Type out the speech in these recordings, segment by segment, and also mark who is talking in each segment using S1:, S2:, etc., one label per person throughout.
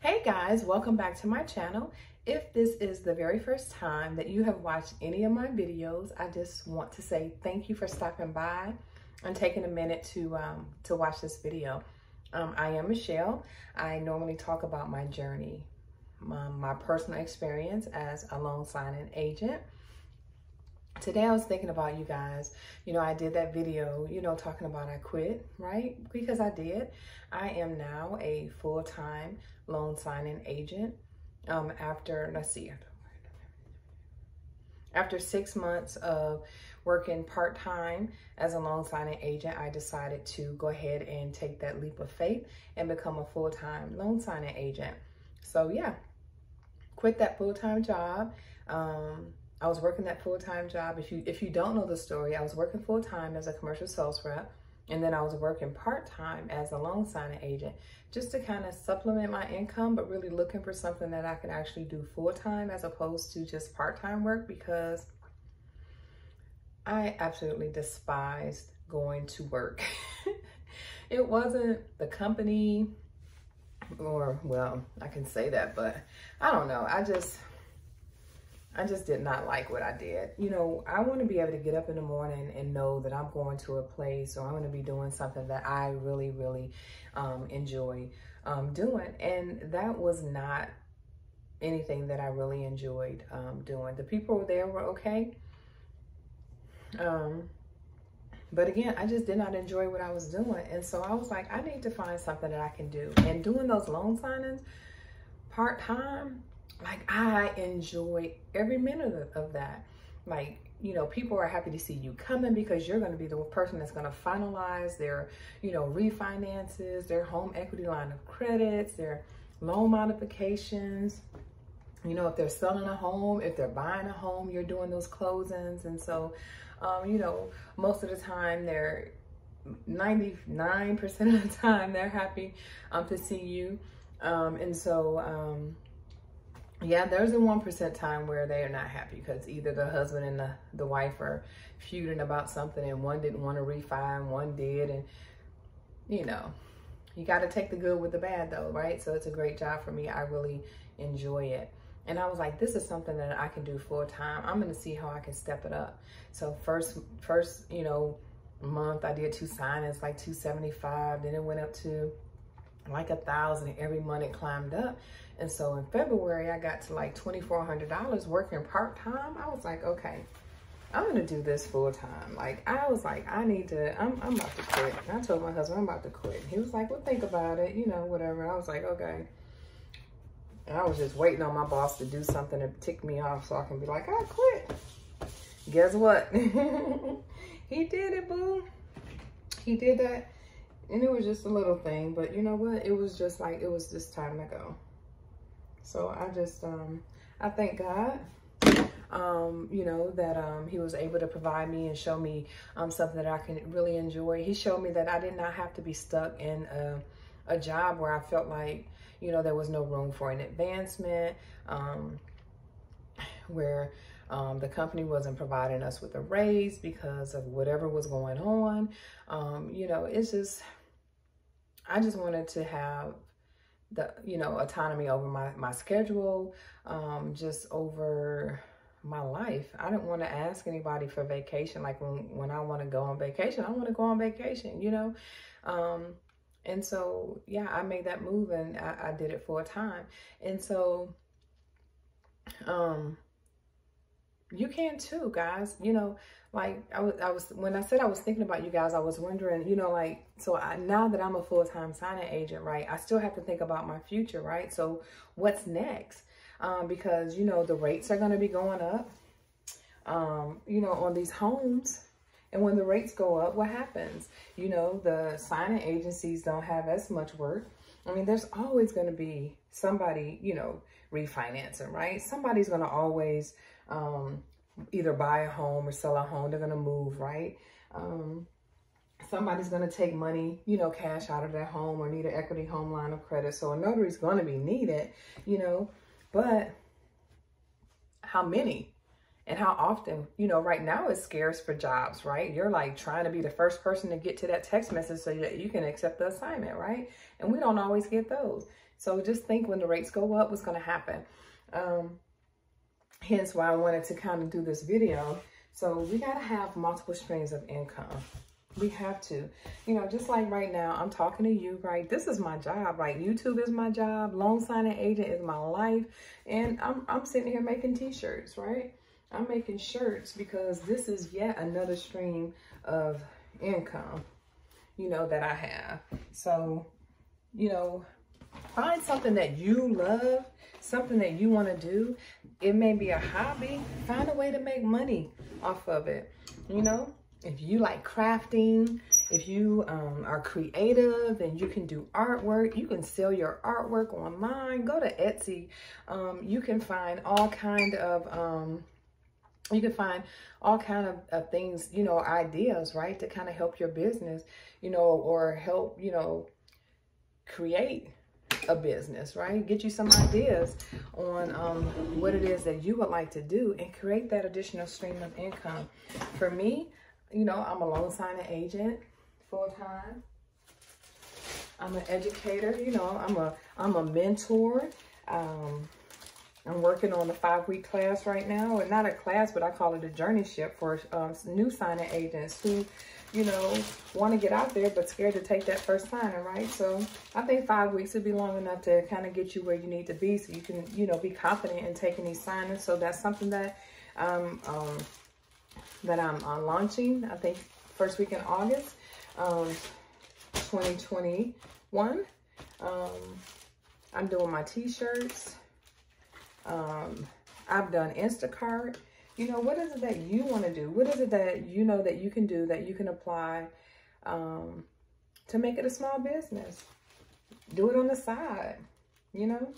S1: Hey guys, welcome back to my channel. If this is the very first time that you have watched any of my videos, I just want to say thank you for stopping by and taking a minute to watch this video. I am Michelle. I normally talk about my journey, my personal experience as a loan signing agent. Today I was thinking about you guys. I did that video, talking about I quit, right? Because I did. I am now a full-time loan signing agent. After 6 months of working part-time as a loan signing agent, I decided to go ahead and take that leap of faith and become a full-time loan signing agent. So yeah, quit that full-time job. I was working that full-time job. If you don't know the story, I was working full-time as a commercial sales rep, and then I was working part-time as a loan signing agent just to kind of supplement my income, but really looking for something that I could actually do full-time as opposed to just part-time work, because I absolutely despised going to work. It wasn't the company, or, well, I can say that, but I don't know. I just did not like what I did. I want to be able to get up in the morning and know that I'm going to a place, or I'm going to be doing something that I really, really enjoy doing. And that was not anything that I really enjoyed doing. The people there were okay. But again, I just did not enjoy what I was doing. And so I was like, I need to find something that I can do. And doing those loan signings part-time, like, I enjoy every minute of that. Like, people are happy to see you coming because you're going to be the person that's going to finalize their, refinances, their home equity line of credits, their loan modifications. If they're selling a home, if they're buying a home, you're doing those closings. And so, most of the time, 99% of the time, they're happy to see you. Yeah, there's a 1% time where they are not happy because either the husband and the wife are feuding about something, and one didn't want to refi and one did. And, you got to take the good with the bad though, right? So it's a great job for me. I really enjoy it. And I was like, this is something that I can do full time. I'm going to see how I can step it up. So first, month I did 2 signings, like $275. Then it went up to like $1,000. Every month it climbed up. And so in February, I got to like $2,400 working part-time. I was like, okay, I'm going to do this full-time. Like, I was like, I'm about to quit. And I told my husband, I'm about to quit. He was like, well, think about it, whatever. I was like, okay. And I was just waiting on my boss to do something to tick me off so I can be like, I quit. Guess what? He did it, boo. He did that. And it was just a little thing. But you know what? It was just like, it was just time to go. So I just, I thank God, that he was able to provide me and show me something that I can really enjoy. He showed me that I did not have to be stuck in a job where I felt like, there was no room for an advancement, where the company wasn't providing us with a raise because of whatever was going on. It's just, I just wanted to have the, autonomy over my schedule, just over my life. I didn't want to ask anybody for vacation. Like when I want to go on vacation, I want to go on vacation, and so, yeah, I made that move and I did it full time. And so, you can too, guys. Like I was when I said I was thinking about you guys, I was wondering, now that I'm a full-time signing agent, right, I still have to think about my future, right? So what's next? Because, the rates are going to be going up, on these homes. And when the rates go up, what happens? The signing agencies don't have as much work. I mean, there's always going to be somebody, refinancing, right? Somebody's going to always either buy a home or sell a home. They're going to move, right? Somebody's going to take money, cash out of their home or need an equity home line of credit. So a notary is going to be needed, but how many? And how often, you know, right now it's scarce for jobs, right? You're like trying to be the first person to get to that text message so that you can accept the assignment, right? And we don't always get those. So just think when the rates go up, what's going to happen. Hence why I wanted to kind of do this video. So we got to have multiple streams of income. We have to, you know, just like right now, I'm talking to you, right? This is my job, right? YouTube is my job. Loan signing agent is my life. And I'm sitting here making t-shirts, right? I'm making shirts because this is yet another stream of income, you know, that I have. So, you know, find something that you love, something that you want to do. It may be a hobby. Find a way to make money off of it, you know? If you like crafting, if you are creative and you can do artwork, you can sell your artwork online. Go to Etsy. You can find all kind of things, you know, ideas, right, to kind of help your business, you know, or help, you know, create a business, right? Get you some ideas on what it is that you would like to do and create that additional stream of income. For me, you know, I'm a loan signing agent full-time. I'm an educator, you know, I'm a mentor. I'm working on the 5-week class right now, and not a class, but I call it a journeyship for new signing agents who, you know, want to get out there, but scared to take that first signing, right? So I think 5 weeks would be long enough to kind of get you where you need to be so you can, you know, be confident in taking these signings. So that's something that I'm launching, I think, first week in August, 2021. I'm doing my t-shirts. I've done Instacart. You know, what is it that you want to do? What is it that you know that you can do, that you can apply to make it a small business? Do it on the side, you know,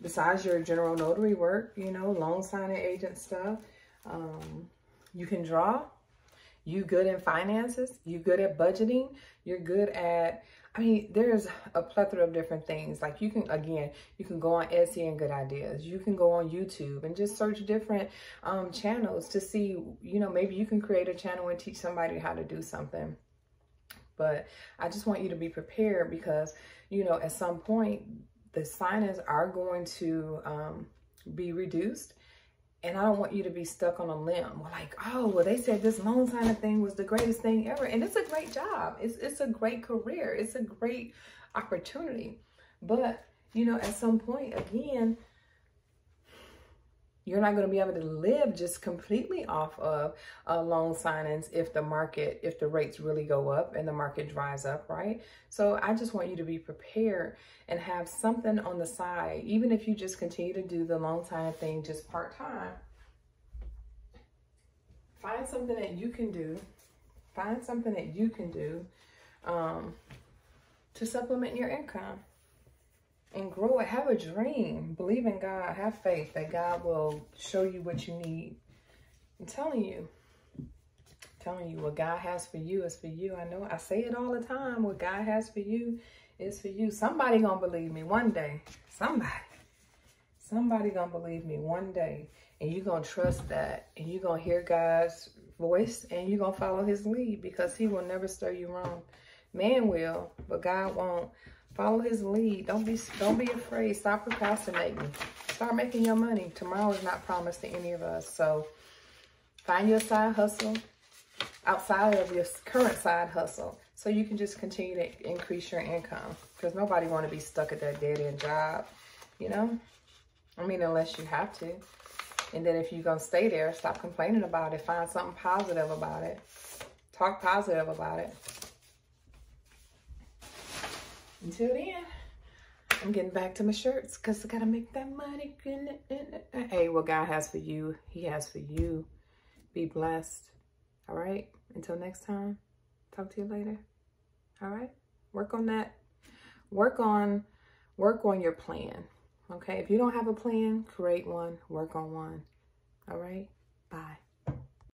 S1: besides your general notary work, you know, loan signing agent stuff. You can draw. You good in finances. You good at budgeting. You're good at, I mean, there's a plethora of different things. Like you can, again, you can go on Etsy and get ideas. You can go on YouTube and just search different channels to see, you know, maybe you can create a channel and teach somebody how to do something. But I just want you to be prepared because, you know, at some point, the signings are going to be reduced. And I don't want you to be stuck on a limb. Like, oh, well, they said this loan signing thing was the greatest thing ever. And it's a great job. It's a great career. It's a great opportunity. But, you know, at some point, again, you're not going to be able to live just completely off of loan signings if the rates really go up and the market dries up, right? So I just want you to be prepared and have something on the side, even if you just continue to do the loan signing thing just part-time. Find something that you can do. Find something that you can do to supplement your income. And grow it. Have a dream. Believe in God. Have faith that God will show you what you need. I'm telling you what God has for you is for you. I know I say it all the time. What God has for you is for you. Somebody gonna believe me one day. Somebody gonna believe me one day. And you're gonna trust that. And you're gonna hear God's voice and you're gonna follow his lead because he will never steer you wrong. Man will, but God won't. Follow his lead. Don't be afraid. Stop procrastinating. Start making your money. Tomorrow is not promised to any of us. So find your side hustle outside of your current side hustle so you can just continue to increase your income because nobody want to be stuck at that dead-end job, you know? I mean, unless you have to. And then if you're going to stay there, stop complaining about it. Find something positive about it. Talk positive about it. Until then, I'm getting back to my shirts because I got to make that money. Hey, what God has for you, he has for you. Be blessed. All right? Until next time, talk to you later. All right? Work on that. Work on your plan. Okay? If you don't have a plan, create one. Work on one. All right? Bye.